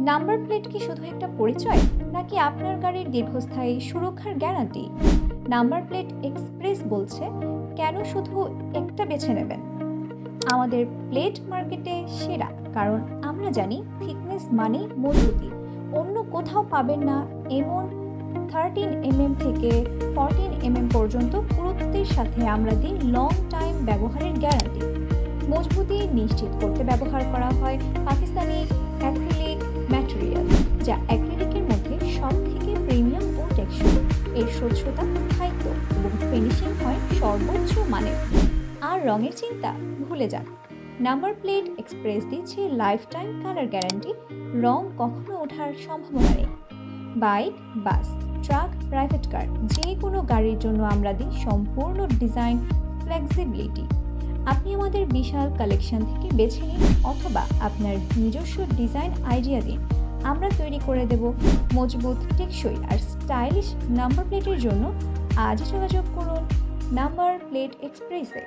Number plate কি শুধু একটা পরিচয়, নাকি আপনার গাড়ির দীর্ঘস্থায়ী সুরক্ষার গ্যারান্টি? নাম্বার প্লেট এক্সপ্রেস বলছে, কেন শুধু একটা বেছে নেবেন? আমাদের প্লেট মার্কেটে সেরা, কারণ আমরা জানি থিকনেস মানে মজবুতি। অন্য কোথাও পাবেন না এমন 13 থেকে 14 পর্যন্ত পুরুত্বের সাথে আমরা দিই লং টাইম ব্যবহারের গ্যারান্টি। মজবুতি নিশ্চিত করতে ব্যবহার করা হয় পাকিস্তানি অ্যাক্রিলিক ম্যাটেরিয়াল, যা অ্যাক্রিলিকের মধ্যে সব থেকে প্রিমিয়াম ও টেকসই। এর স্বচ্ছতা, স্থায়িত্ব এবং ফিনিশিং হয় সর্বোচ্চ মানের। আর রঙের চিন্তা ভুলে যান, নাম্বার প্লেট এক্সপ্রেস দিচ্ছে লাইফ টাইম কালার গ্যারান্টি। রং কখনো ওঠার সম্ভাবনা নেই। বাইক, বাস, ট্রাক, প্রাইভেট কার, যে কোনো গাড়ির জন্য আমরা দিই সম্পূর্ণ ডিজাইন ফ্লেক্সিবিলিটি। আপনি আমাদের বিশাল কালেকশন থেকে বেছে নিন, অথবা আপনার নিজস্ব ডিজাইন আইডিয়া দিন। আমরা তৈরি করে দেব মজবুত, টেকসই আর স্টাইলিশ নাম্বার প্লেটের জন্য। আজই যোগাযোগ করুন নাম্বার প্লেট এক্সপ্রেসে।